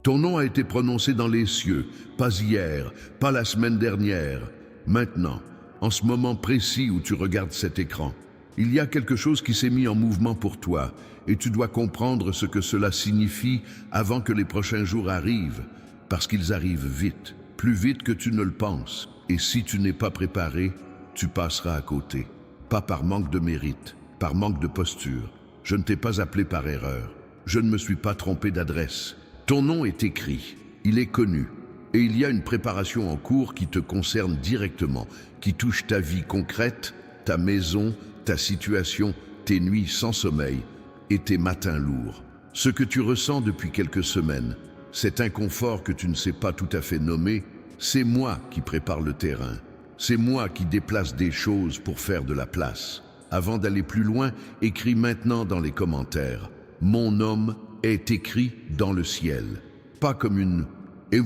Ton nom a été prononcé dans les cieux, pas hier, pas la semaine dernière. Maintenant, en ce moment précis où tu regardes cet écran, il y a quelque chose qui s'est mis en mouvement pour toi et tu dois comprendre ce que cela signifie avant que les prochains jours arrivent, parce qu'ils arrivent vite, plus vite que tu ne le penses. Et si tu n'es pas préparé, tu passeras à côté. Pas par manque de mérite, par manque de posture. Je ne t'ai pas appelé par erreur. Je ne me suis pas trompé d'adresse. Ton nom est écrit, il est connu. Et il y a une préparation en cours qui te concerne directement, qui touche ta vie concrète, ta maison, ta situation, tes nuits sans sommeil et tes matins lourds. Ce que tu ressens depuis quelques semaines, cet inconfort que tu ne sais pas tout à fait nommer, c'est moi qui prépare le terrain. C'est moi qui déplace des choses pour faire de la place. Avant d'aller plus loin, écris maintenant dans les commentaires. Mon nom est écrit dans le ciel. Pas comme une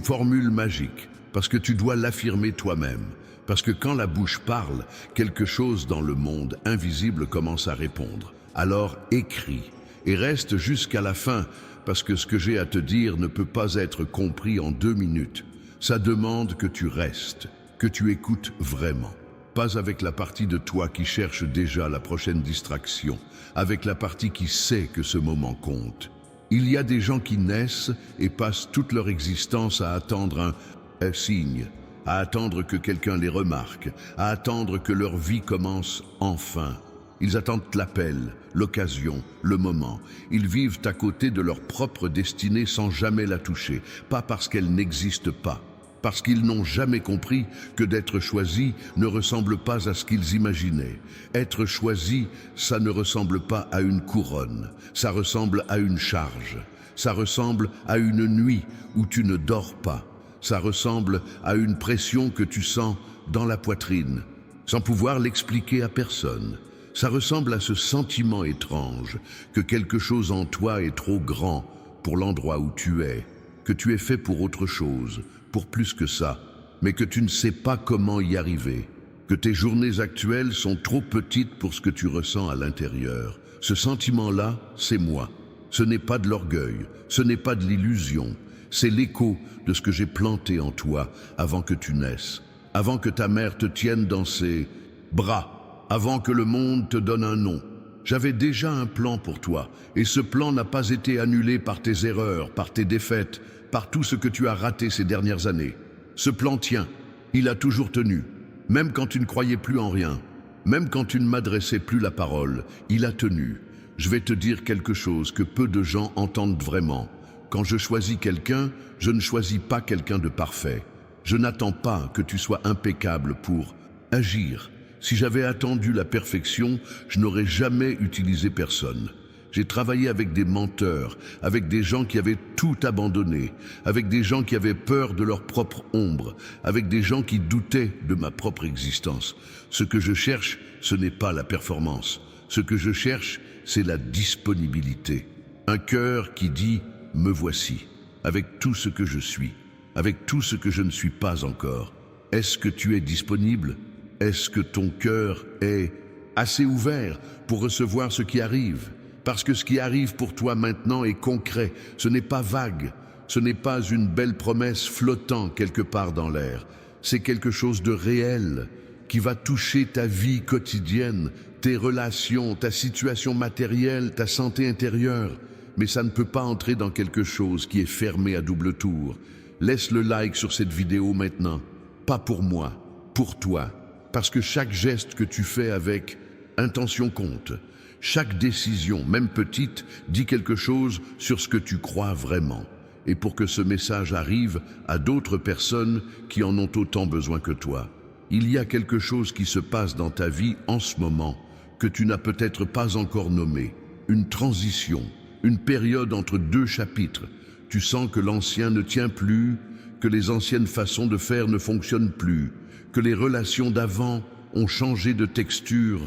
formule magique, parce que tu dois l'affirmer toi-même. Parce que quand la bouche parle, quelque chose dans le monde invisible commence à répondre. Alors écris et reste jusqu'à la fin, parce que ce que j'ai à te dire ne peut pas être compris en 2 minutes. Ça demande que tu restes, que tu écoutes vraiment. Pas avec la partie de toi qui cherche déjà la prochaine distraction, avec la partie qui sait que ce moment compte. Il y a des gens qui naissent et passent toute leur existence à attendre un signe, à attendre que quelqu'un les remarque, à attendre que leur vie commence enfin. Ils attendent l'appel, l'occasion, le moment. Ils vivent à côté de leur propre destinée sans jamais la toucher, pas parce qu'elle n'existe pas, parce qu'ils n'ont jamais compris que d'être choisi ne ressemble pas à ce qu'ils imaginaient. Être choisi, ça ne ressemble pas à une couronne, ça ressemble à une charge, ça ressemble à une nuit où tu ne dors pas, ça ressemble à une pression que tu sens dans la poitrine, sans pouvoir l'expliquer à personne. Ça ressemble à ce sentiment étrange que quelque chose en toi est trop grand pour l'endroit où tu es, que tu es fait pour autre chose, pour plus que ça, mais que tu ne sais pas comment y arriver, que tes journées actuelles sont trop petites pour ce que tu ressens à l'intérieur. Ce sentiment-là, c'est moi. Ce n'est pas de l'orgueil, ce n'est pas de l'illusion, c'est l'écho de ce que j'ai planté en toi avant que tu naisses, avant que ta mère te tienne dans ses bras, avant que le monde te donne un nom. J'avais déjà un plan pour toi, et ce plan n'a pas été annulé par tes erreurs, par tes défaites, par tout ce que tu as raté ces dernières années. Ce plan tient, il a toujours tenu, même quand tu ne croyais plus en rien, même quand tu ne m'adressais plus la parole, il a tenu. Je vais te dire quelque chose que peu de gens entendent vraiment. Quand je choisis quelqu'un, je ne choisis pas quelqu'un de parfait. Je n'attends pas que tu sois impeccable pour agir. Si j'avais attendu la perfection, je n'aurais jamais utilisé personne. J'ai travaillé avec des menteurs, avec des gens qui avaient tout abandonné, avec des gens qui avaient peur de leur propre ombre, avec des gens qui doutaient de ma propre existence. Ce que je cherche, ce n'est pas la performance. Ce que je cherche, c'est la disponibilité. Un cœur qui dit « me voici », avec tout ce que je suis, avec tout ce que je ne suis pas encore. Est-ce que tu es disponible ? Est-ce que ton cœur est assez ouvert pour recevoir ce qui arrive? Parce que ce qui arrive pour toi maintenant est concret, ce n'est pas vague, ce n'est pas une belle promesse flottant quelque part dans l'air. C'est quelque chose de réel qui va toucher ta vie quotidienne, tes relations, ta situation matérielle, ta santé intérieure. Mais ça ne peut pas entrer dans quelque chose qui est fermé à double tour. Laisse le like sur cette vidéo maintenant. Pas pour moi, pour toi. Parce que chaque geste que tu fais avec intention compte. Chaque décision, même petite, dit quelque chose sur ce que tu crois vraiment. Et pour que ce message arrive à d'autres personnes qui en ont autant besoin que toi. Il y a quelque chose qui se passe dans ta vie en ce moment que tu n'as peut-être pas encore nommé. Une transition, une période entre 2 chapitres. Tu sens que l'ancien ne tient plus, que les anciennes façons de faire ne fonctionnent plus, que les relations d'avant ont changé de texture.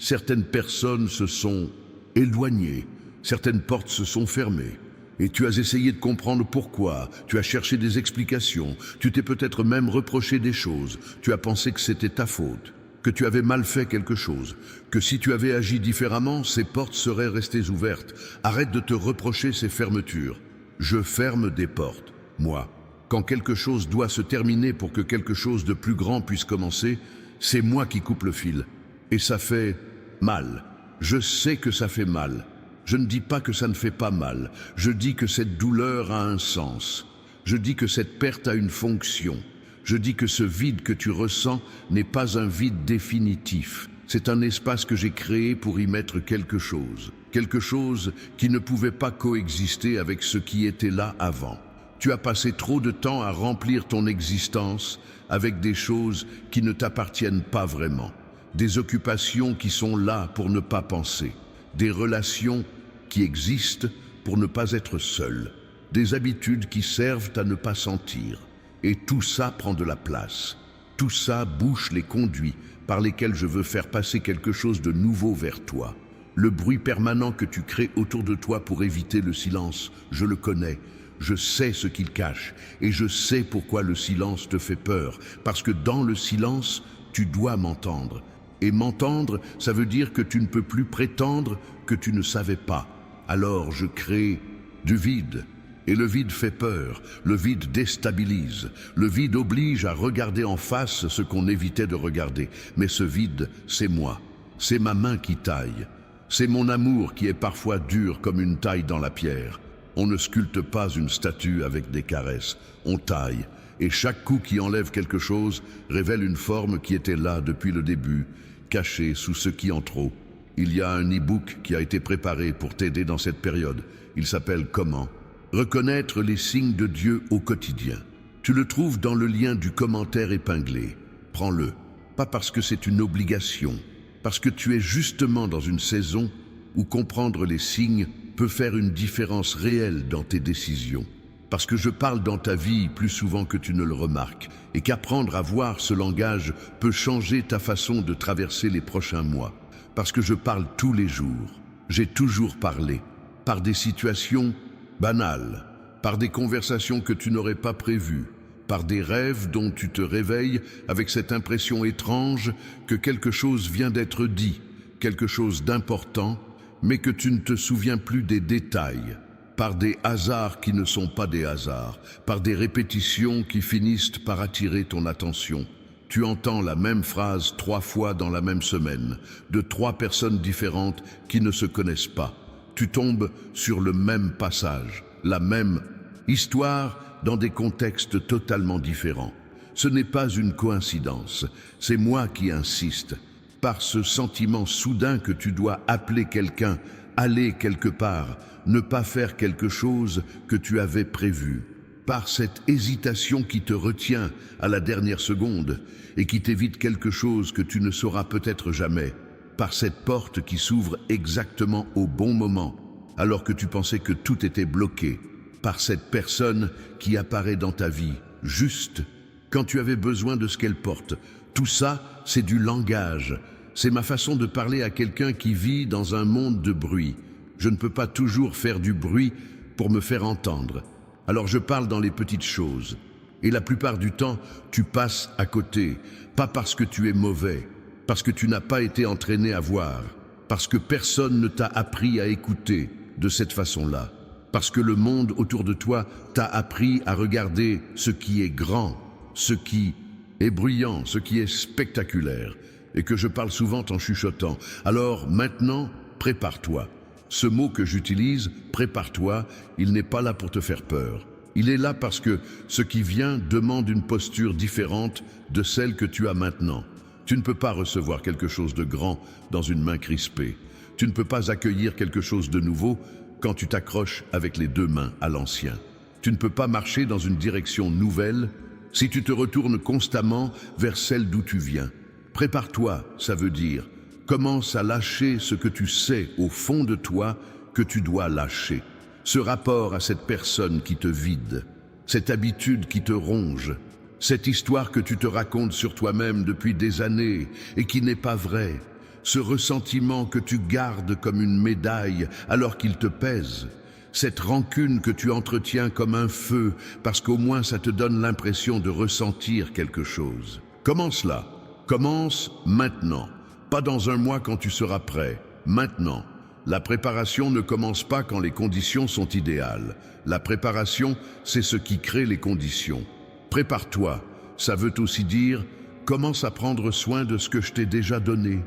Certaines personnes se sont éloignées, certaines portes se sont fermées. Et tu as essayé de comprendre pourquoi, tu as cherché des explications, tu t'es peut-être même reproché des choses, tu as pensé que c'était ta faute, que tu avais mal fait quelque chose, que si tu avais agi différemment, ces portes seraient restées ouvertes. Arrête de te reprocher ces fermetures. Je ferme des portes. moi. Quand quelque chose doit se terminer pour que quelque chose de plus grand puisse commencer, c'est moi qui coupe le fil. Et ça fait mal. Je sais que ça fait mal. Je ne dis pas que ça ne fait pas mal. Je dis que cette douleur a un sens. Je dis que cette perte a une fonction. Je dis que ce vide que tu ressens n'est pas un vide définitif. C'est un espace que j'ai créé pour y mettre quelque chose. Quelque chose qui ne pouvait pas coexister avec ce qui était là avant. Tu as passé trop de temps à remplir ton existence avec des choses qui ne t'appartiennent pas vraiment. Des occupations qui sont là pour ne pas penser. Des relations qui existent pour ne pas être seul. Des habitudes qui servent à ne pas sentir. Et tout ça prend de la place. Tout ça bouche les conduits par lesquels je veux faire passer quelque chose de nouveau vers toi. Le bruit permanent que tu crées autour de toi pour éviter le silence, je le connais. Je sais ce qu'il cache et je sais pourquoi le silence te fait peur. Parce que dans le silence, tu dois m'entendre. Et m'entendre, ça veut dire que tu ne peux plus prétendre que tu ne savais pas. Alors je crée du vide. Et le vide fait peur, le vide déstabilise, le vide oblige à regarder en face ce qu'on évitait de regarder. Mais ce vide, c'est moi, c'est ma main qui taille, c'est mon amour qui est parfois dur comme une taille dans la pierre. On ne sculpte pas une statue avec des caresses, on taille, et chaque coup qui enlève quelque chose révèle une forme qui était là depuis le début, cachée sous ce qui en trop. Il y a un e-book qui a été préparé pour t'aider dans cette période, il s'appelle « Comment ? Reconnaître les signes de Dieu au quotidien ». Tu le trouves dans le lien du commentaire épinglé. Prends-le, pas parce que c'est une obligation, parce que tu es justement dans une saison où comprendre les signes peut faire une différence réelle dans tes décisions. Parce que je parle dans ta vie plus souvent que tu ne le remarques, et qu'apprendre à voir ce langage peut changer ta façon de traverser les prochains mois. Parce que je parle tous les jours. J'ai toujours parlé, par des situations banales, par des conversations que tu n'aurais pas prévues, par des rêves dont tu te réveilles avec cette impression étrange que quelque chose vient d'être dit, quelque chose d'important, mais que tu ne te souviens plus des détails, par des hasards qui ne sont pas des hasards, par des répétitions qui finissent par attirer ton attention. Tu entends la même phrase 3 fois dans la même semaine, de 3 personnes différentes qui ne se connaissent pas. Tu tombes sur le même passage, la même histoire dans des contextes totalement différents. Ce n'est pas une coïncidence, c'est moi qui insiste. Par ce sentiment soudain que tu dois appeler quelqu'un, aller quelque part, ne pas faire quelque chose que tu avais prévu. Par cette hésitation qui te retient à la dernière seconde et qui t'évite quelque chose que tu ne sauras peut-être jamais. Par cette porte qui s'ouvre exactement au bon moment, alors que tu pensais que tout était bloqué. Par cette personne qui apparaît dans ta vie, juste quand tu avais besoin de ce qu'elle porte. Tout ça, c'est du langage. C'est ma façon de parler à quelqu'un qui vit dans un monde de bruit. Je ne peux pas toujours faire du bruit pour me faire entendre. Alors je parle dans les petites choses. Et la plupart du temps, tu passes à côté. Pas parce que tu es mauvais, parce que tu n'as pas été entraîné à voir, parce que personne ne t'a appris à écouter de cette façon-là, parce que le monde autour de toi t'a appris à regarder ce qui est grand, ce qui est bruyant, ce qui est spectaculaire, et que je parle souvent en chuchotant. Alors maintenant, prépare-toi. Ce mot que j'utilise, prépare-toi, il n'est pas là pour te faire peur. Il est là parce que ce qui vient demande une posture différente de celle que tu as maintenant. Tu ne peux pas recevoir quelque chose de grand dans une main crispée. Tu ne peux pas accueillir quelque chose de nouveau quand tu t'accroches avec les 2 mains à l'ancien. Tu ne peux pas marcher dans une direction nouvelle si tu te retournes constamment vers celle d'où tu viens. Prépare-toi, ça veut dire, commence à lâcher ce que tu sais au fond de toi que tu dois lâcher. Ce rapport à cette personne qui te vide, cette habitude qui te ronge, cette histoire que tu te racontes sur toi-même depuis des années et qui n'est pas vraie, ce ressentiment que tu gardes comme une médaille alors qu'il te pèse, cette rancune que tu entretiens comme un feu parce qu'au moins ça te donne l'impression de ressentir quelque chose. Commence là, commence maintenant, pas dans un mois quand tu seras prêt, maintenant. La préparation ne commence pas quand les conditions sont idéales. La préparation, c'est ce qui crée les conditions. Prépare-toi, ça veut aussi dire commence à prendre soin de ce que je t'ai déjà donné.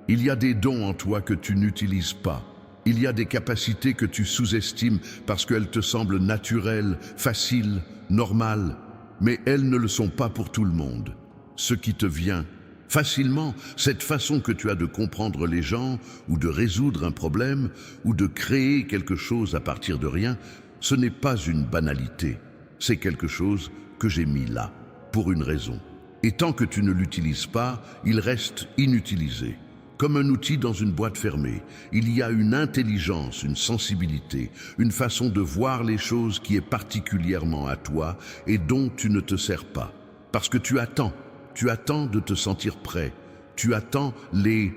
Il y a des dons en toi que tu n'utilises pas. Il y a des capacités que tu sous-estimes parce qu'elles te semblent naturelles, faciles, normales. Mais elles ne le sont pas pour tout le monde. Ce qui te vient facilement, cette façon que tu as de comprendre les gens, ou de résoudre un problème, ou de créer quelque chose à partir de rien, ce n'est pas une banalité. C'est quelque chose que j'ai mis là, pour une raison. Et tant que tu ne l'utilises pas, il reste inutilisé. Comme un outil dans une boîte fermée, il y a une intelligence, une sensibilité, une façon de voir les choses qui est particulièrement à toi et dont tu ne te sers pas. Parce que tu attends de te sentir prêt, tu attends les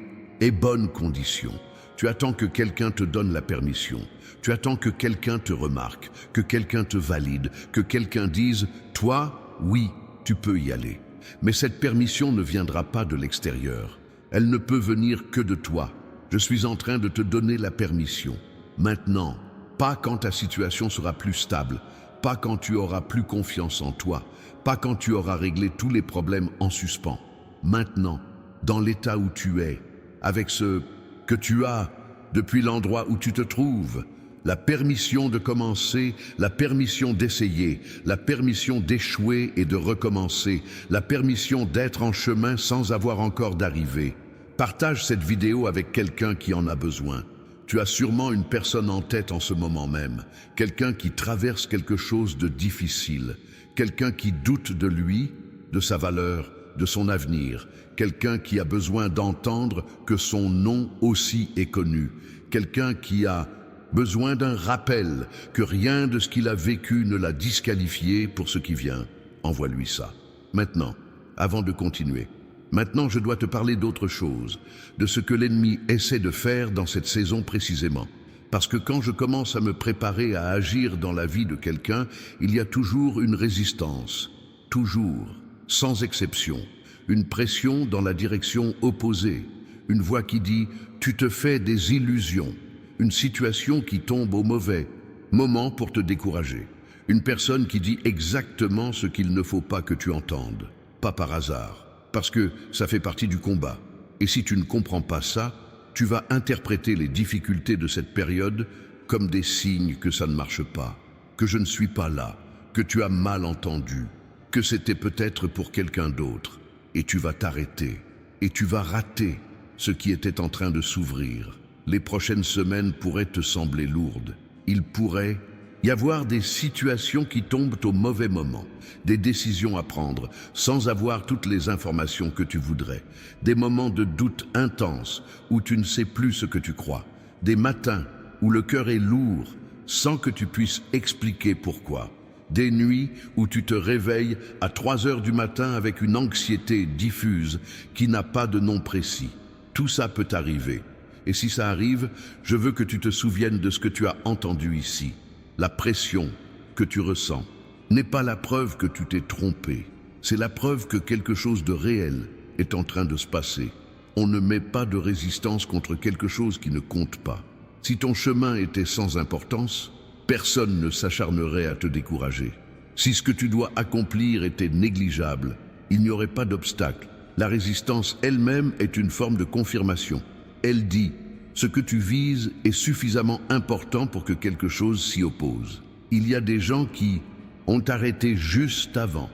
bonnes conditions, tu attends que quelqu'un te donne la permission, tu attends que quelqu'un te remarque, que quelqu'un te valide, que quelqu'un dise « toi, oui, tu peux y aller ». Mais cette permission ne viendra pas de l'extérieur. Elle ne peut venir que de toi. Je suis en train de te donner la permission. Maintenant, pas quand ta situation sera plus stable, pas quand tu auras plus confiance en toi, pas quand tu auras réglé tous les problèmes en suspens. Maintenant, dans l'état où tu es, avec ce que tu as depuis l'endroit où tu te trouves, la permission de commencer, la permission d'essayer, la permission d'échouer et de recommencer, la permission d'être en chemin sans avoir encore d'arrivée. Partage cette vidéo avec quelqu'un qui en a besoin. Tu as sûrement une personne en tête en ce moment même, quelqu'un qui traverse quelque chose de difficile, quelqu'un qui doute de lui, de sa valeur, de son avenir, quelqu'un qui a besoin d'entendre que son nom aussi est connu, quelqu'un qui a besoin d'un rappel, que rien de ce qu'il a vécu ne l'a disqualifié pour ce qui vient. Envoie-lui ça. Maintenant, avant de continuer, maintenant je dois te parler d'autre chose, de ce que l'ennemi essaie de faire dans cette saison précisément. Parce que quand je commence à me préparer à agir dans la vie de quelqu'un, il y a toujours une résistance, toujours, sans exception, une pression dans la direction opposée, une voix qui dit « tu te fais des illusions », une situation qui tombe au mauvais moment pour te décourager. Une personne qui dit exactement ce qu'il ne faut pas que tu entendes. Pas par hasard, parce que ça fait partie du combat. Et si tu ne comprends pas ça, tu vas interpréter les difficultés de cette période comme des signes que ça ne marche pas, que je ne suis pas là, que tu as mal entendu, que c'était peut-être pour quelqu'un d'autre. Et tu vas t'arrêter, et tu vas rater ce qui était en train de s'ouvrir. Les prochaines semaines pourraient te sembler lourdes. Il pourrait y avoir des situations qui tombent au mauvais moment, des décisions à prendre sans avoir toutes les informations que tu voudrais, des moments de doute intense où tu ne sais plus ce que tu crois, des matins où le cœur est lourd sans que tu puisses expliquer pourquoi, des nuits où tu te réveilles à 3 heures du matin avec une anxiété diffuse qui n'a pas de nom précis. Tout ça peut arriver. Et si ça arrive, je veux que tu te souviennes de ce que tu as entendu ici. La pression que tu ressens n'est pas la preuve que tu t'es trompé. C'est la preuve que quelque chose de réel est en train de se passer. On ne met pas de résistance contre quelque chose qui ne compte pas. Si ton chemin était sans importance, personne ne s'acharnerait à te décourager. Si ce que tu dois accomplir était négligeable, il n'y aurait pas d'obstacle. La résistance elle-même est une forme de confirmation. Elle dit, ce que tu vises est suffisamment important pour que quelque chose s'y oppose. Il y a des gens qui ont arrêté juste avant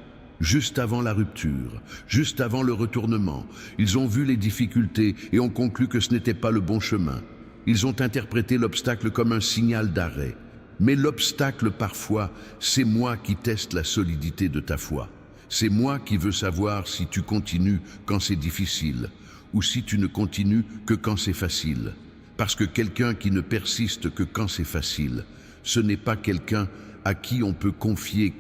la rupture, juste avant le retournement. Ils ont vu les difficultés et ont conclu que ce n'était pas le bon chemin. Ils ont interprété l'obstacle comme un signal d'arrêt. Mais l'obstacle, parfois, c'est moi qui teste la solidité de ta foi. C'est moi qui veux savoir si tu continues quand c'est difficile, ou si tu ne continues que quand c'est facile. Parce que quelqu'un qui ne persiste que quand c'est facile, ce n'est pas quelqu'un à qui on peut confier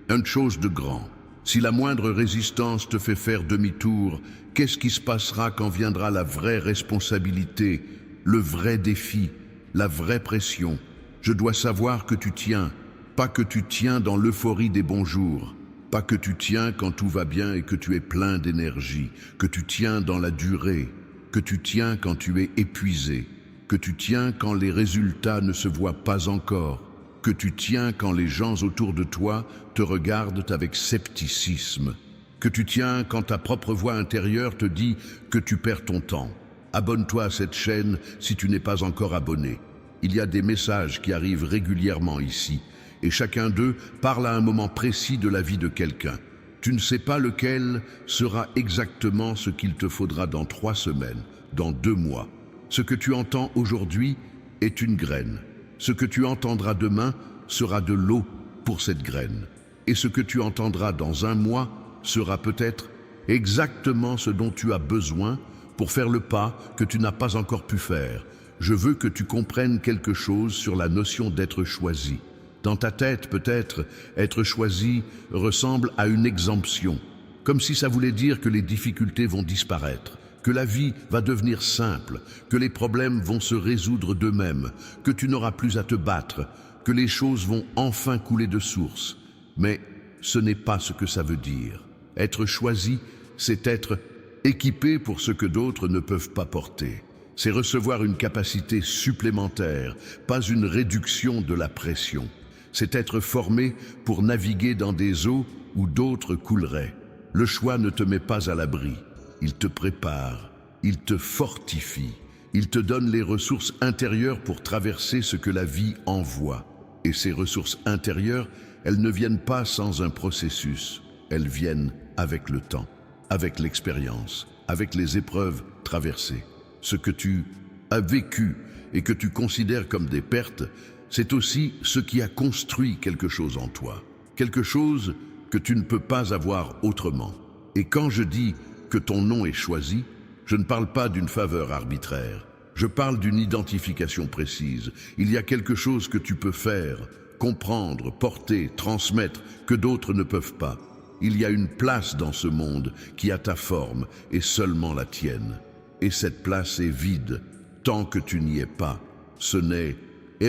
une chose de grand. Si la moindre résistance te fait faire demi-tour, qu'est-ce qui se passera quand viendra la vraie responsabilité, le vrai défi, la vraie pression? Je dois savoir que tu tiens, pas que tu tiens dans l'euphorie des bons jours. Pas que tu tiens quand tout va bien et que tu es plein d'énergie, que tu tiens dans la durée, que tu tiens quand tu es épuisé, que tu tiens quand les résultats ne se voient pas encore, que tu tiens quand les gens autour de toi te regardent avec scepticisme, que tu tiens quand ta propre voix intérieure te dit que tu perds ton temps. Abonne-toi à cette chaîne si tu n'es pas encore abonné. Il y a des messages qui arrivent régulièrement ici, et chacun d'eux parle à un moment précis de la vie de quelqu'un. Tu ne sais pas lequel sera exactement ce qu'il te faudra dans 3 semaines, dans 2 mois. Ce que tu entends aujourd'hui est une graine. Ce que tu entendras demain sera de l'eau pour cette graine. Et ce que tu entendras dans 1 mois sera peut-être exactement ce dont tu as besoin pour faire le pas que tu n'as pas encore pu faire. Je veux que tu comprennes quelque chose sur la notion d'être choisi. Dans ta tête, peut-être, être choisi ressemble à une exemption, comme si ça voulait dire que les difficultés vont disparaître, que la vie va devenir simple, que les problèmes vont se résoudre d'eux-mêmes, que tu n'auras plus à te battre, que les choses vont enfin couler de source. Mais ce n'est pas ce que ça veut dire. Être choisi, c'est être équipé pour ce que d'autres ne peuvent pas porter. C'est recevoir une capacité supplémentaire, pas une réduction de la pression. C'est être formé pour naviguer dans des eaux où d'autres couleraient. Le choix ne te met pas à l'abri. Il te prépare, il te fortifie, il te donne les ressources intérieures pour traverser ce que la vie envoie. Et ces ressources intérieures, elles ne viennent pas sans un processus. Elles viennent avec le temps, avec l'expérience, avec les épreuves traversées. Ce que tu as vécu et que tu considères comme des pertes, c'est aussi ce qui a construit quelque chose en toi, quelque chose que tu ne peux pas avoir autrement. Et quand je dis que ton nom est choisi, je ne parle pas d'une faveur arbitraire, je parle d'une identification précise. Il y a quelque chose que tu peux faire, comprendre, porter, transmettre, que d'autres ne peuvent pas. Il y a une place dans ce monde qui a ta forme et seulement la tienne. Et cette place est vide tant que tu n'y es pas. Ce n'est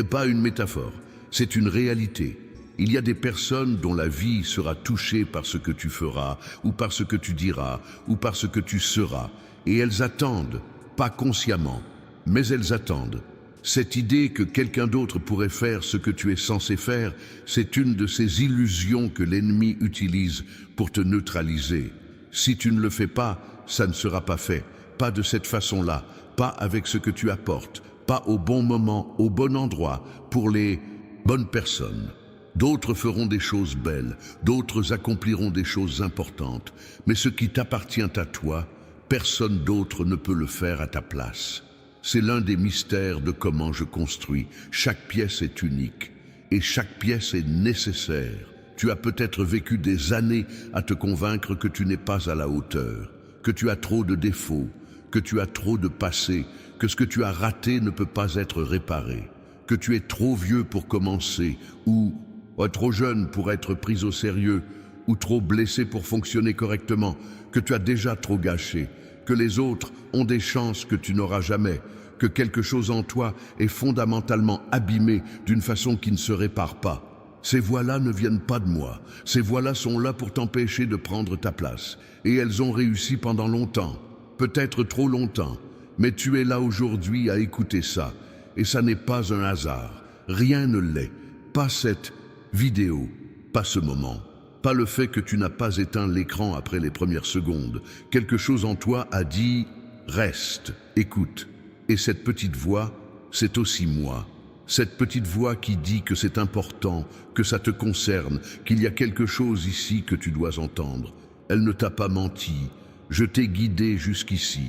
pas une métaphore, c'est une réalité. Il y a des personnes dont la vie sera touchée par ce que tu feras, ou par ce que tu diras, ou par ce que tu seras. Et elles attendent, pas consciemment, mais elles attendent. Cette idée que quelqu'un d'autre pourrait faire ce que tu es censé faire, c'est une de ces illusions que l'ennemi utilise pour te neutraliser. Si tu ne le fais pas, ça ne sera pas fait. Pas de cette façon-là, pas avec ce que tu apportes, pas au bon moment, au bon endroit, pour les bonnes personnes. D'autres feront des choses belles, d'autres accompliront des choses importantes, mais ce qui t'appartient à toi, personne d'autre ne peut le faire à ta place. C'est l'un des mystères de comment je construis. Chaque pièce est unique et chaque pièce est nécessaire. Tu as peut-être vécu des années à te convaincre que tu n'es pas à la hauteur, que tu as trop de défauts, que tu as trop de passé, que ce que tu as raté ne peut pas être réparé, que tu es trop vieux pour commencer ou trop jeune pour être pris au sérieux ou trop blessé pour fonctionner correctement, que tu as déjà trop gâché, que les autres ont des chances que tu n'auras jamais, que quelque chose en toi est fondamentalement abîmé d'une façon qui ne se répare pas. Ces voix-là ne viennent pas de moi. Ces voix-là sont là pour t'empêcher de prendre ta place. Et elles ont réussi pendant longtemps, peut-être trop longtemps. Mais tu es là aujourd'hui à écouter ça. Et ça n'est pas un hasard. Rien ne l'est. Pas cette vidéo, pas ce moment. Pas le fait que tu n'as pas éteint l'écran après les premières secondes. Quelque chose en toi a dit « Reste, écoute ». Et cette petite voix, c'est aussi moi. Cette petite voix qui dit que c'est important, que ça te concerne, qu'il y a quelque chose ici que tu dois entendre. Elle ne t'a pas menti. Je t'ai guidé jusqu'ici.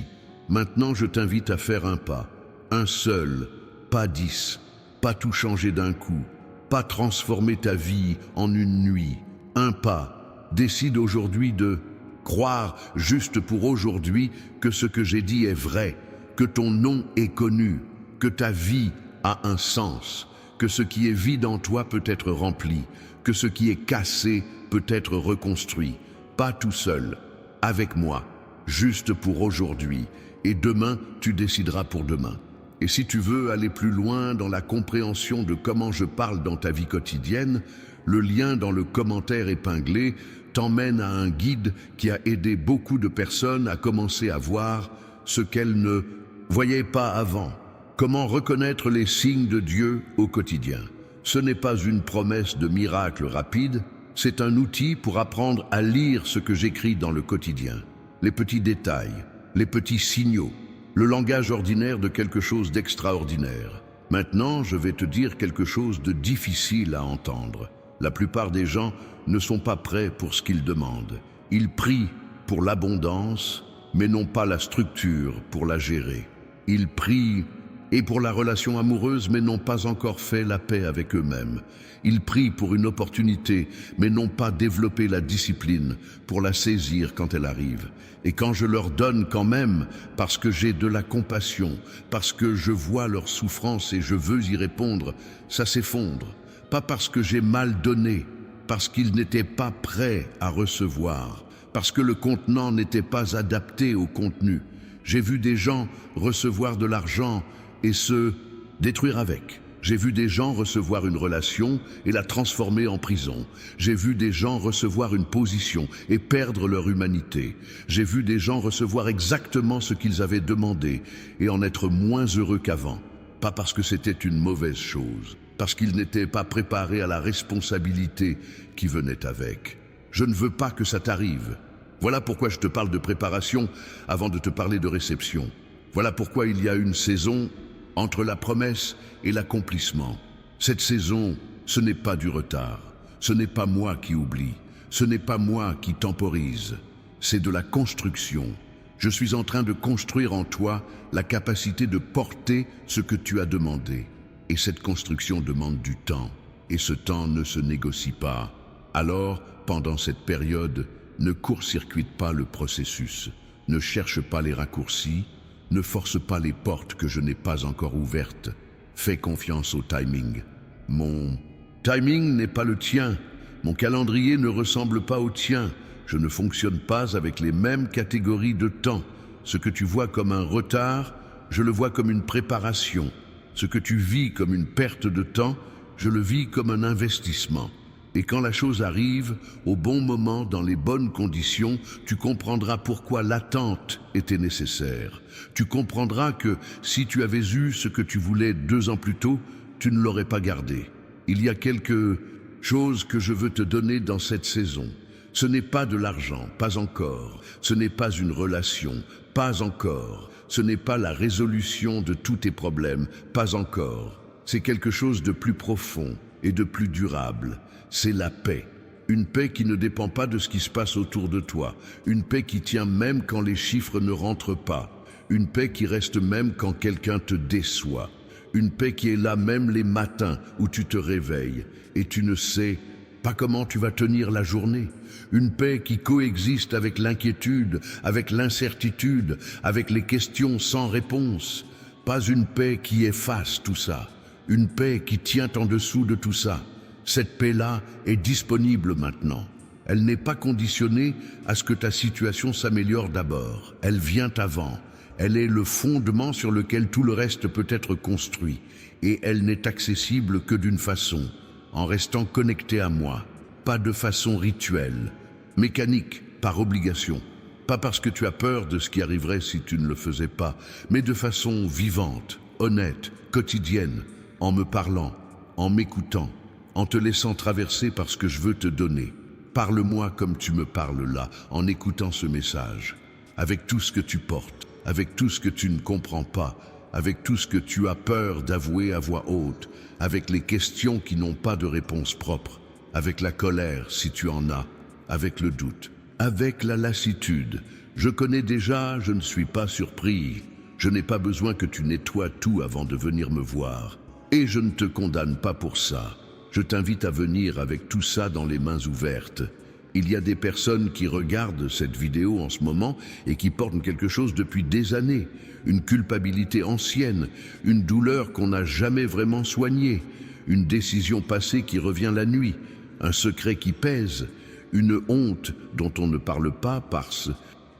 Maintenant, je t'invite à faire un pas. Un seul, pas 10. Pas tout changer d'un coup. Pas transformer ta vie en une nuit. Un pas. Décide aujourd'hui de croire juste pour aujourd'hui que ce que j'ai dit est vrai, que ton nom est connu, que ta vie a un sens, que ce qui est vide en toi peut être rempli, que ce qui est cassé peut être reconstruit. Pas tout seul, avec moi, juste pour aujourd'hui. Et demain, tu décideras pour demain. Et si tu veux aller plus loin dans la compréhension de comment je parle dans ta vie quotidienne, le lien dans le commentaire épinglé t'emmène à un guide qui a aidé beaucoup de personnes à commencer à voir ce qu'elles ne voyaient pas avant. Comment reconnaître les signes de Dieu au quotidien? Ce n'est pas une promesse de miracle rapide, c'est un outil pour apprendre à lire ce que j'écris dans le quotidien. Les petits détails, les petits signaux, le langage ordinaire de quelque chose d'extraordinaire. Maintenant, je vais te dire quelque chose de difficile à entendre. La plupart des gens ne sont pas prêts pour ce qu'ils demandent. Ils prient pour l'abondance, mais n'ont pas la structure pour la gérer. Ils prient et pour la relation amoureuse, mais n'ont pas encore fait la paix avec eux-mêmes. Ils prient pour une opportunité, mais n'ont pas développé la discipline pour la saisir quand elle arrive. Et quand je leur donne quand même, parce que j'ai de la compassion, parce que je vois leur souffrance et je veux y répondre, ça s'effondre. Pas parce que j'ai mal donné, parce qu'ils n'étaient pas prêts à recevoir, parce que le contenant n'était pas adapté au contenu. J'ai vu des gens recevoir de l'argent et se détruire avec. J'ai vu des gens recevoir une relation et la transformer en prison. J'ai vu des gens recevoir une position et perdre leur humanité. J'ai vu des gens recevoir exactement ce qu'ils avaient demandé et en être moins heureux qu'avant. Pas parce que c'était une mauvaise chose, parce qu'ils n'étaient pas préparés à la responsabilité qui venait avec. Je ne veux pas que ça t'arrive. Voilà pourquoi je te parle de préparation avant de te parler de réception. Voilà pourquoi il y a une saison entre la promesse et l'accomplissement. Cette saison, ce n'est pas du retard. Ce n'est pas moi qui oublie. Ce n'est pas moi qui temporise. C'est de la construction. Je suis en train de construire en toi la capacité de porter ce que tu as demandé. Et cette construction demande du temps. Et ce temps ne se négocie pas. Alors, pendant cette période, ne court-circuite pas le processus. Ne cherche pas les raccourcis. Ne force pas les portes que je n'ai pas encore ouvertes. Fais confiance au timing. Mon timing n'est pas le tien. Mon calendrier ne ressemble pas au tien. Je ne fonctionne pas avec les mêmes catégories de temps. Ce que tu vois comme un retard, je le vois comme une préparation. Ce que tu vis comme une perte de temps, je le vis comme un investissement. Et quand la chose arrive, au bon moment, dans les bonnes conditions, tu comprendras pourquoi l'attente était nécessaire. Tu comprendras que si tu avais eu ce que tu voulais 2 ans plus tôt, tu ne l'aurais pas gardé. Il y a quelque chose que je veux te donner dans cette saison. Ce n'est pas de l'argent, pas encore. Ce n'est pas une relation, pas encore. Ce n'est pas la résolution de tous tes problèmes, pas encore. C'est quelque chose de plus profond et de plus durable. C'est la paix. Une paix qui ne dépend pas de ce qui se passe autour de toi. Une paix qui tient même quand les chiffres ne rentrent pas. Une paix qui reste même quand quelqu'un te déçoit. Une paix qui est là même les matins où tu te réveilles et tu ne sais pas comment tu vas tenir la journée. Une paix qui coexiste avec l'inquiétude, avec l'incertitude, avec les questions sans réponse. Pas une paix qui efface tout ça. Une paix qui tient en dessous de tout ça. Cette paix-là est disponible maintenant. Elle n'est pas conditionnée à ce que ta situation s'améliore d'abord. Elle vient avant. Elle est le fondement sur lequel tout le reste peut être construit. Et elle n'est accessible que d'une façon, en restant connecté à moi. Pas de façon rituelle, mécanique, par obligation. Pas parce que tu as peur de ce qui arriverait si tu ne le faisais pas, mais de façon vivante, honnête, quotidienne, en me parlant, en m'écoutant, en te laissant traverser par ce que je veux te donner. Parle-moi comme tu me parles là, en écoutant ce message, avec tout ce que tu portes, avec tout ce que tu ne comprends pas, avec tout ce que tu as peur d'avouer à voix haute, avec les questions qui n'ont pas de réponse propre, avec la colère si tu en as, avec le doute, avec la lassitude. Je connais déjà, je ne suis pas surpris. Je n'ai pas besoin que tu nettoies tout avant de venir me voir. Et je ne te condamne pas pour ça. Je t'invite à venir avec tout ça dans les mains ouvertes. Il y a des personnes qui regardent cette vidéo en ce moment et qui portent quelque chose depuis des années, une culpabilité ancienne, une douleur qu'on n'a jamais vraiment soignée, une décision passée qui revient la nuit, un secret qui pèse, une honte dont on ne parle pas parce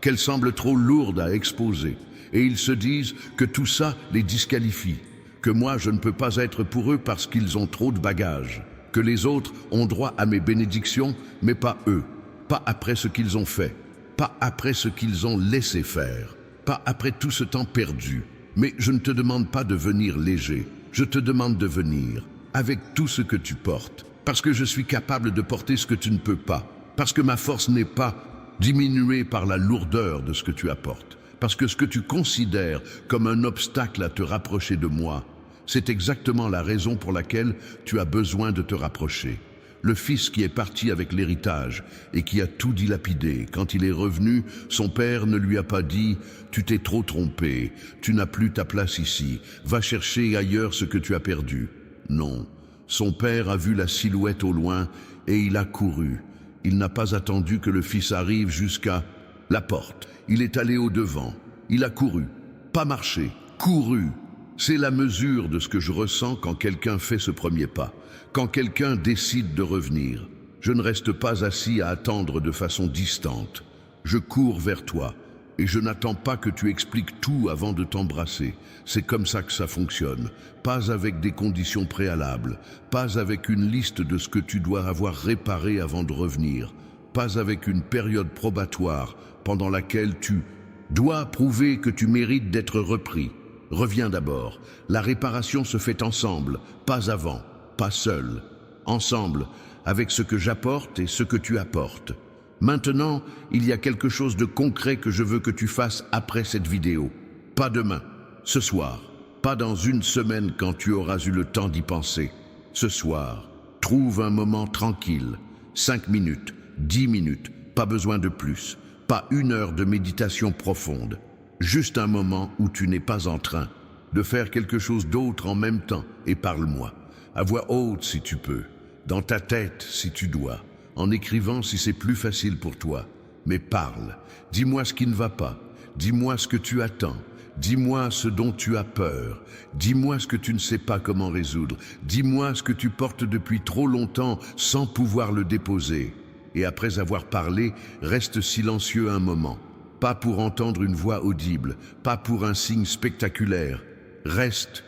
qu'elle semble trop lourde à exposer. Et ils se disent que tout ça les disqualifie, que moi je ne peux pas être pour eux parce qu'ils ont trop de bagages, que les autres ont droit à mes bénédictions, mais pas eux, pas après ce qu'ils ont fait, pas après ce qu'ils ont laissé faire, pas après tout ce temps perdu. Mais je ne te demande pas de venir léger, je te demande de venir avec tout ce que tu portes, parce que je suis capable de porter ce que tu ne peux pas, parce que ma force n'est pas diminuée par la lourdeur de ce que tu apportes, parce que ce que tu considères comme un obstacle à te rapprocher de moi, c'est exactement la raison pour laquelle tu as besoin de te rapprocher. Le fils qui est parti avec l'héritage et qui a tout dilapidé, quand il est revenu, son père ne lui a pas dit « Tu t'es trop trompé, tu n'as plus ta place ici, va chercher ailleurs ce que tu as perdu ». Non, son père a vu la silhouette au loin et il a couru. Il n'a pas attendu que le fils arrive jusqu'à la porte. Il est allé au-devant, il a couru, pas marché, couru. C'est la mesure de ce que je ressens quand quelqu'un fait ce premier pas. Quand quelqu'un décide de revenir, je ne reste pas assis à attendre de façon distante. Je cours vers toi et je n'attends pas que tu expliques tout avant de t'embrasser. C'est comme ça que ça fonctionne. Pas avec des conditions préalables, pas avec une liste de ce que tu dois avoir réparé avant de revenir, pas avec une période probatoire pendant laquelle tu dois prouver que tu mérites d'être repris. Reviens d'abord. La réparation se fait ensemble, pas avant. Pas seul, ensemble, avec ce que j'apporte et ce que tu apportes. Maintenant, il y a quelque chose de concret que je veux que tu fasses après cette vidéo. Pas demain, ce soir, pas dans une semaine quand tu auras eu le temps d'y penser. Ce soir, trouve un moment tranquille, 5 minutes, 10 minutes, pas besoin de plus, pas 1 heure de méditation profonde. Juste un moment où tu n'es pas en train de faire quelque chose d'autre en même temps et parle-moi. À voix haute si tu peux, dans ta tête si tu dois, en écrivant si c'est plus facile pour toi. Mais parle, dis-moi ce qui ne va pas, dis-moi ce que tu attends, dis-moi ce dont tu as peur, dis-moi ce que tu ne sais pas comment résoudre, dis-moi ce que tu portes depuis trop longtemps sans pouvoir le déposer. Et après avoir parlé, reste silencieux un moment, pas pour entendre une voix audible, pas pour un signe spectaculaire. Reste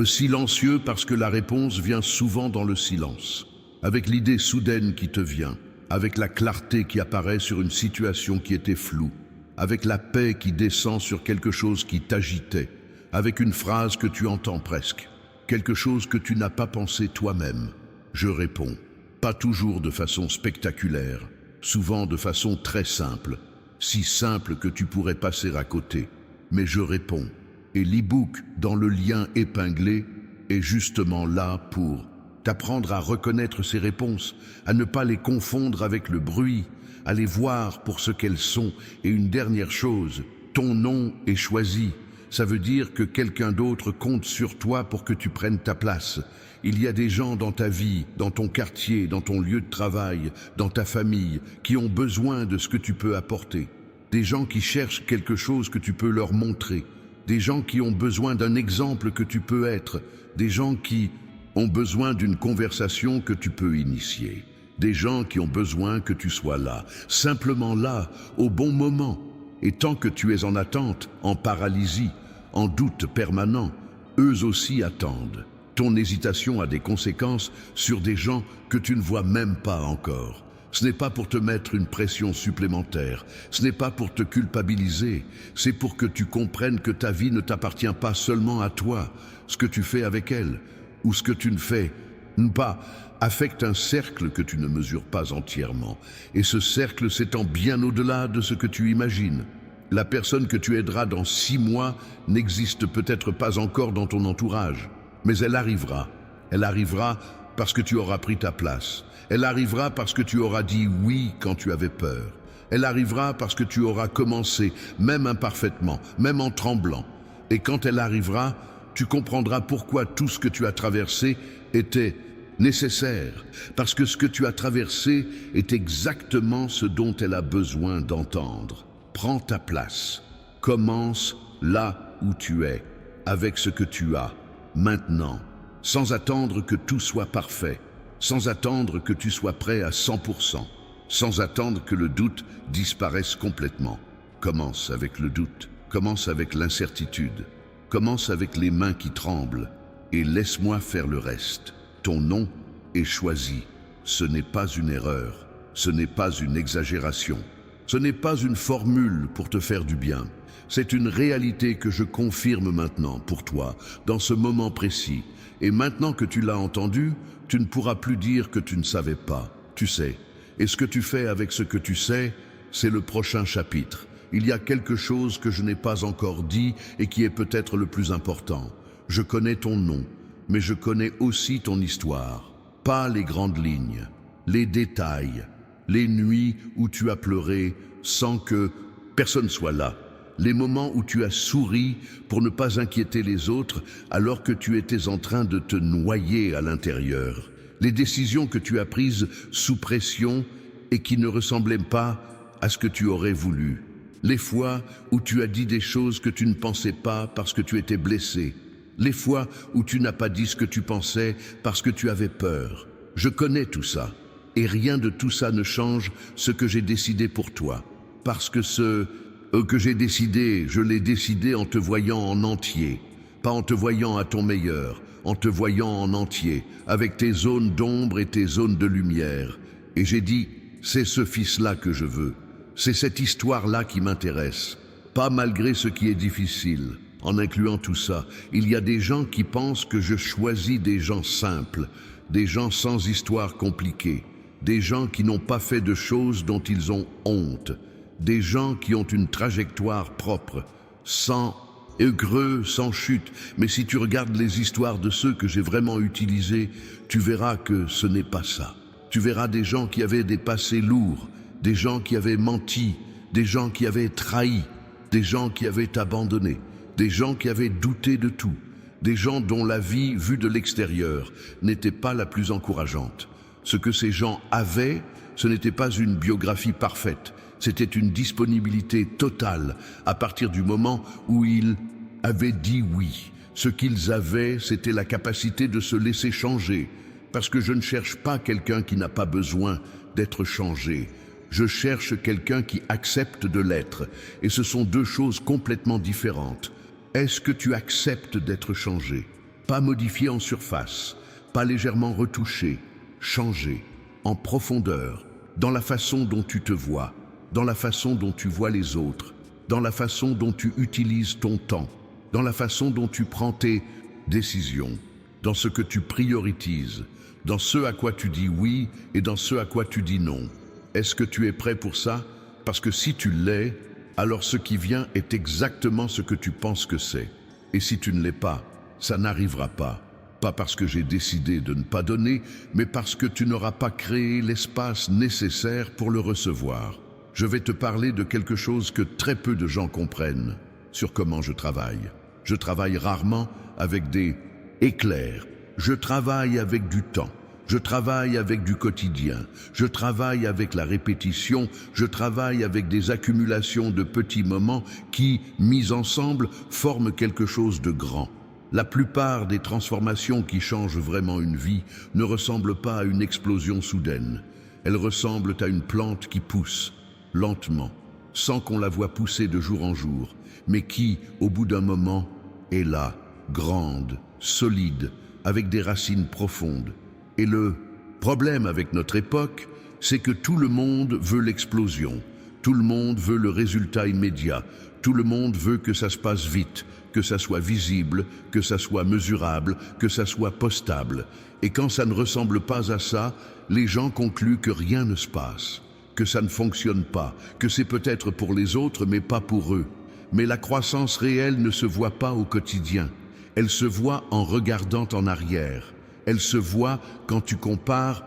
silencieux parce que la réponse vient souvent dans le silence, avec l'idée soudaine qui te vient, avec la clarté qui apparaît sur une situation qui était floue, avec la paix qui descend sur quelque chose qui t'agitait, avec une phrase que tu entends presque, quelque chose que tu n'as pas pensé toi-même. Je réponds, pas toujours de façon spectaculaire, souvent de façon très simple, si simple que tu pourrais passer à côté, mais je réponds. Et l'e-book, dans le lien épinglé, est justement là pour t'apprendre à reconnaître ces réponses, à ne pas les confondre avec le bruit, à les voir pour ce qu'elles sont. Et une dernière chose, ton nom est choisi. Ça veut dire que quelqu'un d'autre compte sur toi pour que tu prennes ta place. Il y a des gens dans ta vie, dans ton quartier, dans ton lieu de travail, dans ta famille, qui ont besoin de ce que tu peux apporter. Des gens qui cherchent quelque chose que tu peux leur montrer. Des gens qui ont besoin d'un exemple que tu peux être, des gens qui ont besoin d'une conversation que tu peux initier, des gens qui ont besoin que tu sois là, simplement là, au bon moment. Et tant que tu es en attente, en paralysie, en doute permanent, eux aussi attendent. Ton hésitation a des conséquences sur des gens que tu ne vois même pas encore. Ce n'est pas pour te mettre une pression supplémentaire, ce n'est pas pour te culpabiliser, c'est pour que tu comprennes que ta vie ne t'appartient pas seulement à toi. Ce que tu fais avec elle, ou ce que tu ne fais pas, affecte un cercle que tu ne mesures pas entièrement. Et ce cercle s'étend bien au-delà de ce que tu imagines. La personne que tu aideras dans 6 mois n'existe peut-être pas encore dans ton entourage, mais elle arrivera. Elle arrivera parce que tu auras pris ta place. Elle arrivera parce que tu auras dit oui quand tu avais peur. Elle arrivera parce que tu auras commencé, même imparfaitement, même en tremblant. Et quand elle arrivera, tu comprendras pourquoi tout ce que tu as traversé était nécessaire. Parce que ce que tu as traversé est exactement ce dont elle a besoin d'entendre. Prends ta place. Commence là où tu es, avec ce que tu as, maintenant, sans attendre que tout soit parfait. Sans attendre que tu sois prêt à 100%, sans attendre que le doute disparaisse complètement. Commence avec le doute, commence avec l'incertitude, commence avec les mains qui tremblent et laisse-moi faire le reste. Ton nom est choisi. Ce n'est pas une erreur, ce n'est pas une exagération. Ce n'est pas une formule pour te faire du bien. C'est une réalité que je confirme maintenant pour toi, dans ce moment précis. Et maintenant que tu l'as entendu, tu ne pourras plus dire que tu ne savais pas. Tu sais. Et ce que tu fais avec ce que tu sais, c'est le prochain chapitre. Il y a quelque chose que je n'ai pas encore dit et qui est peut-être le plus important. Je connais ton nom, mais je connais aussi ton histoire. Pas les grandes lignes, les détails, les nuits où tu as pleuré sans que personne soit là. Les moments où tu as souri pour ne pas inquiéter les autres alors que tu étais en train de te noyer à l'intérieur. Les décisions que tu as prises sous pression et qui ne ressemblaient pas à ce que tu aurais voulu. Les fois où tu as dit des choses que tu ne pensais pas parce que tu étais blessé. Les fois où tu n'as pas dit ce que tu pensais parce que tu avais peur. Je connais tout ça. Et rien de tout ça ne change ce que j'ai décidé pour toi. Parce que ce que j'ai décidé, je l'ai décidé en te voyant en entier. Pas en te voyant à ton meilleur, en te voyant en entier, avec tes zones d'ombre et tes zones de lumière. Et j'ai dit, c'est ce fils-là que je veux. C'est cette histoire-là qui m'intéresse. Pas malgré ce qui est difficile. En incluant tout ça, il y a des gens qui pensent que je choisis des gens simples, des gens sans histoire compliquée, des gens qui n'ont pas fait de choses dont ils ont honte, des gens qui ont une trajectoire propre, sans aigreux, sans chute. Mais si tu regardes les histoires de ceux que j'ai vraiment utilisés, tu verras que ce n'est pas ça. Tu verras des gens qui avaient des passés lourds, des gens qui avaient menti, des gens qui avaient trahi, des gens qui avaient abandonné, des gens qui avaient douté de tout, des gens dont la vie, vue de l'extérieur, n'était pas la plus encourageante. Ce que ces gens avaient, ce n'était pas une biographie parfaite, c'était une disponibilité totale à partir du moment où ils avaient dit oui. Ce qu'ils avaient, c'était la capacité de se laisser changer, parce que je ne cherche pas quelqu'un qui n'a pas besoin d'être changé. Je cherche quelqu'un qui accepte de l'être, et ce sont deux choses complètement différentes. Est-ce que tu acceptes d'être changé? Pas modifié en surface, pas légèrement retouché, changé, en profondeur, dans la façon dont tu te vois, dans la façon dont tu vois les autres, dans la façon dont tu utilises ton temps, dans la façon dont tu prends tes décisions, dans ce que tu priorises, dans ce à quoi tu dis oui et dans ce à quoi tu dis non. Est-ce que tu es prêt pour ça? Parce que si tu l'es, alors ce qui vient est exactement ce que tu penses que c'est. Et si tu ne l'es pas, ça n'arrivera pas. Pas parce que j'ai décidé de ne pas donner, mais parce que tu n'auras pas créé l'espace nécessaire pour le recevoir. Je vais te parler de quelque chose que très peu de gens comprennent, sur comment je travaille. Je travaille rarement avec des éclairs. Je travaille avec du temps. Je travaille avec du quotidien, je travaille avec la répétition, je travaille avec des accumulations de petits moments qui, mis ensemble, forment quelque chose de grand. La plupart des transformations qui changent vraiment une vie ne ressemblent pas à une explosion soudaine. Elles ressemblent à une plante qui pousse, lentement, sans qu'on la voie pousser de jour en jour, mais qui, au bout d'un moment, est là, grande, solide, avec des racines profondes. Et le problème avec notre époque, c'est que tout le monde veut l'explosion, tout le monde veut le résultat immédiat, tout le monde veut que ça se passe vite, que ça soit visible, que ça soit mesurable, que ça soit postable. Et quand ça ne ressemble pas à ça, les gens concluent que rien ne se passe, que ça ne fonctionne pas, que c'est peut-être pour les autres mais pas pour eux. Mais la croissance réelle ne se voit pas au quotidien, elle se voit en regardant en arrière. Elle se voit quand tu compares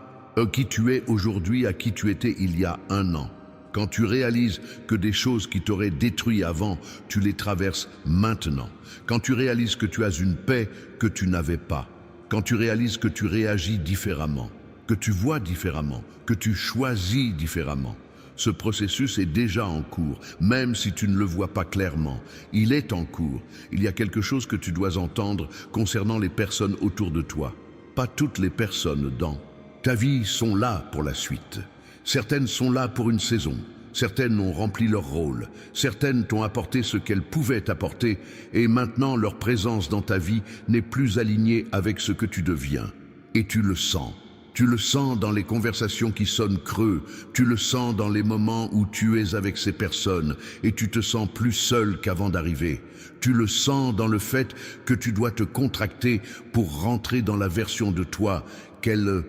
qui tu es aujourd'hui à qui tu étais il y a un an. Quand tu réalises que des choses qui t'auraient détruit avant, tu les traverses maintenant. Quand tu réalises que tu as une paix que tu n'avais pas. Quand tu réalises que tu réagis différemment, que tu vois différemment, que tu choisis différemment. Ce processus est déjà en cours, même si tu ne le vois pas clairement. Il est en cours. Il y a quelque chose que tu dois entendre concernant les personnes autour de toi. Pas toutes les personnes dans ta vie sont là pour la suite. Certaines sont là pour une saison. Certaines ont rempli leur rôle. Certaines t'ont apporté ce qu'elles pouvaient t'apporter et maintenant leur présence dans ta vie n'est plus alignée avec ce que tu deviens. Et tu le sens. Tu le sens dans les conversations qui sonnent creux, tu le sens dans les moments où tu es avec ces personnes et tu te sens plus seul qu'avant d'arriver. Tu le sens dans le fait que tu dois te contracter pour rentrer dans la version de toi qu'elles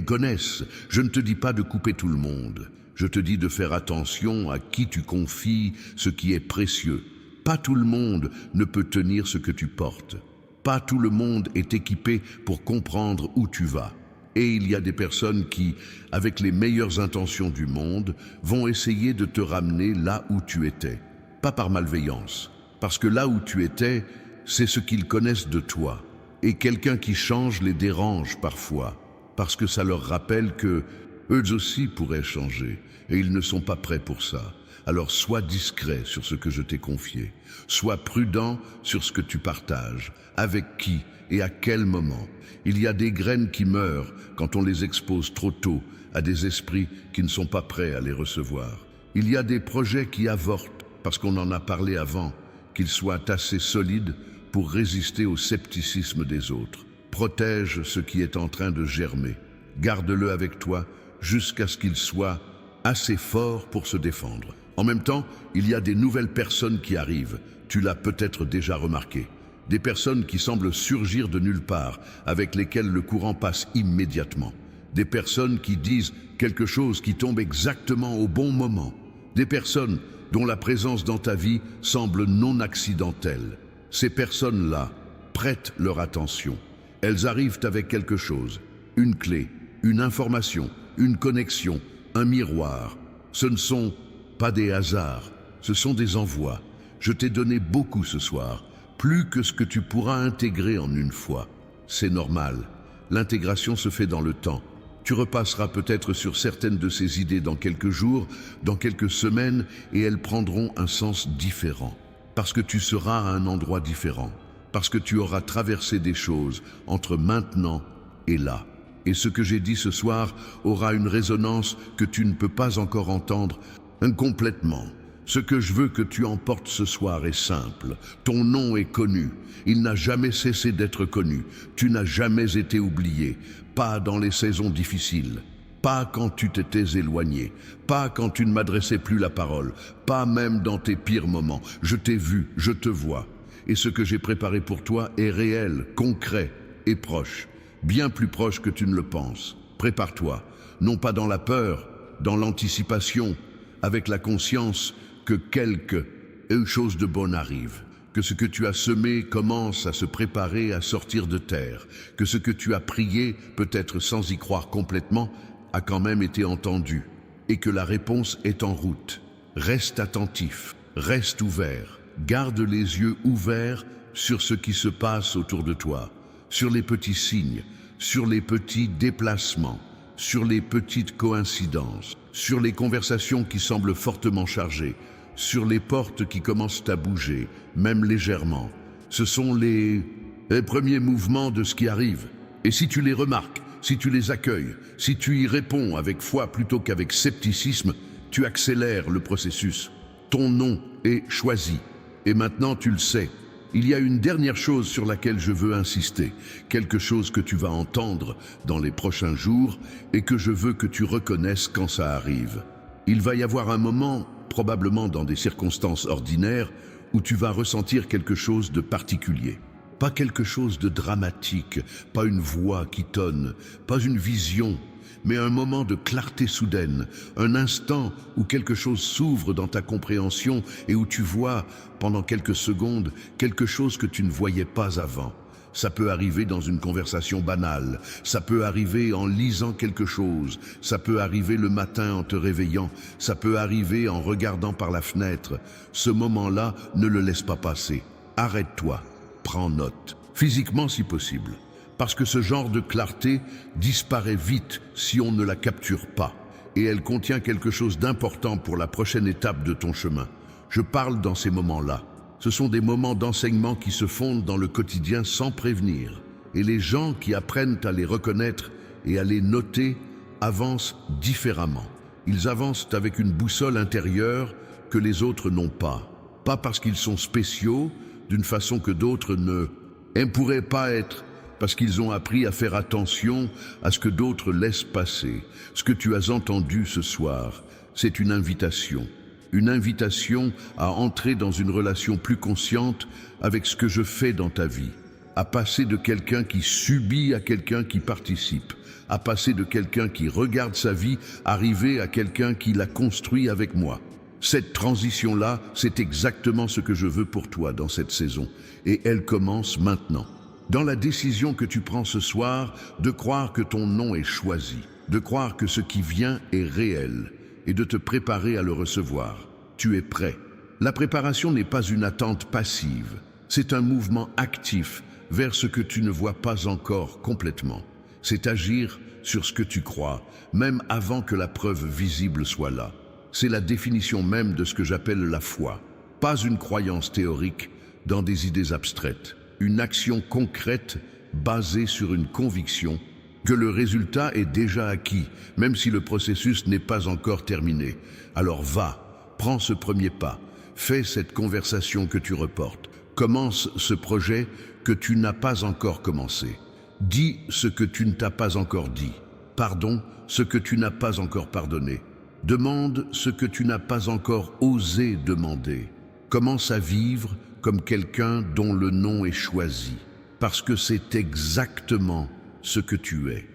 connaissent. Je ne te dis pas de couper tout le monde, je te dis de faire attention à qui tu confies ce qui est précieux. Pas tout le monde ne peut tenir ce que tu portes. Pas tout le monde est équipé pour comprendre où tu vas. Et il y a des personnes qui, avec les meilleures intentions du monde, vont essayer de te ramener là où tu étais. Pas par malveillance, parce que là où tu étais, c'est ce qu'ils connaissent de toi. Et quelqu'un qui change les dérange parfois, parce que ça leur rappelle que eux aussi pourraient changer, et ils ne sont pas prêts pour ça. Alors sois discret sur ce que je t'ai confié. Sois prudent sur ce que tu partages, avec qui et à quel moment. Il y a des graines qui meurent quand on les expose trop tôt à des esprits qui ne sont pas prêts à les recevoir. Il y a des projets qui avortent parce qu'on en a parlé avant, qu'ils soient assez solides pour résister au scepticisme des autres. Protège ce qui est en train de germer. Garde-le avec toi jusqu'à ce qu'il soit assez fort pour se défendre. En même temps, il y a des nouvelles personnes qui arrivent. Tu l'as peut-être déjà remarqué. Des personnes qui semblent surgir de nulle part, avec lesquelles le courant passe immédiatement. Des personnes qui disent quelque chose qui tombe exactement au bon moment. Des personnes dont la présence dans ta vie semble non accidentelle. Ces personnes-là prêtent leur attention. Elles arrivent avec quelque chose, une clé, une information, une connexion, un miroir. Ce ne sont pas des hasards, ce sont des envois. Je t'ai donné beaucoup ce soir. Plus que ce que tu pourras intégrer en une fois. C'est normal. L'intégration se fait dans le temps. Tu repasseras peut-être sur certaines de ces idées dans quelques jours, dans quelques semaines, et elles prendront un sens différent. Parce que tu seras à un endroit différent. Parce que tu auras traversé des choses entre maintenant et là. Et ce que j'ai dit ce soir aura une résonance que tu ne peux pas encore entendre complètement. Ce que je veux que tu emportes ce soir est simple. Ton nom est connu. Il n'a jamais cessé d'être connu. Tu n'as jamais été oublié. Pas dans les saisons difficiles. Pas quand tu t'étais éloigné. Pas quand tu ne m'adressais plus la parole. Pas même dans tes pires moments. Je t'ai vu, je te vois. Et ce que j'ai préparé pour toi est réel, concret et proche. Bien plus proche que tu ne le penses. Prépare-toi. Non pas dans la peur, dans l'anticipation, avec la conscience que quelque chose de bon arrive, que ce que tu as semé commence à se préparer à sortir de terre, que ce que tu as prié, peut-être sans y croire complètement, a quand même été entendu, et que la réponse est en route. Reste attentif, reste ouvert, garde les yeux ouverts sur ce qui se passe autour de toi, sur les petits signes, sur les petits déplacements, sur les petites coïncidences, sur les conversations qui semblent fortement chargées, sur les portes qui commencent à bouger, même légèrement. Ce sont les premiers mouvements de ce qui arrive. Et si tu les remarques, si tu les accueilles, si tu y réponds avec foi plutôt qu'avec scepticisme, tu accélères le processus. Ton nom est choisi. Et maintenant tu le sais. Il y a une dernière chose sur laquelle je veux insister, quelque chose que tu vas entendre dans les prochains jours et que je veux que tu reconnaisses quand ça arrive. Il va y avoir un moment, probablement dans des circonstances ordinaires, où tu vas ressentir quelque chose de particulier. Pas quelque chose de dramatique, pas une voix qui tonne, pas une vision, mais un moment de clarté soudaine, un instant où quelque chose s'ouvre dans ta compréhension et où tu vois, pendant quelques secondes, quelque chose que tu ne voyais pas avant. Ça peut arriver dans une conversation banale, ça peut arriver en lisant quelque chose, ça peut arriver le matin en te réveillant, ça peut arriver en regardant par la fenêtre. Ce moment-là, ne le laisse pas passer. Arrête-toi, prends note, physiquement si possible. Parce que ce genre de clarté disparaît vite si on ne la capture pas. Et elle contient quelque chose d'important pour la prochaine étape de ton chemin. Je parle dans ces moments-là. Ce sont des moments d'enseignement qui se fondent dans le quotidien sans prévenir. Et les gens qui apprennent à les reconnaître et à les noter avancent différemment. Ils avancent avec une boussole intérieure que les autres n'ont pas. Pas parce qu'ils sont spéciaux, d'une façon que d'autres ne pourraient pas être parce qu'ils ont appris à faire attention à ce que d'autres laissent passer. Ce que tu as entendu ce soir, c'est une invitation. Une invitation à entrer dans une relation plus consciente avec ce que je fais dans ta vie. À passer de quelqu'un qui subit à quelqu'un qui participe. À passer de quelqu'un qui regarde sa vie arriver à quelqu'un qui la construit avec moi. Cette transition-là, c'est exactement ce que je veux pour toi dans cette saison. Et elle commence maintenant. Dans la décision que tu prends ce soir, de croire que ton nom est choisi, de croire que ce qui vient est réel, et de te préparer à le recevoir. Tu es prêt. La préparation n'est pas une attente passive, c'est un mouvement actif vers ce que tu ne vois pas encore complètement. C'est agir sur ce que tu crois, même avant que la preuve visible soit là. C'est la définition même de ce que j'appelle la foi. Pas une croyance théorique dans des idées abstraites, une action concrète basée sur une conviction que le résultat est déjà acquis, même si le processus n'est pas encore terminé. Alors va, prends ce premier pas, fais cette conversation que tu reportes, commence ce projet que tu n'as pas encore commencé. Dis ce que tu ne t'as pas encore dit, pardon ce que tu n'as pas encore pardonné. Demande ce que tu n'as pas encore osé demander. Commence à vivre comme quelqu'un dont le nom est choisi, parce que c'est exactement ce que tu es.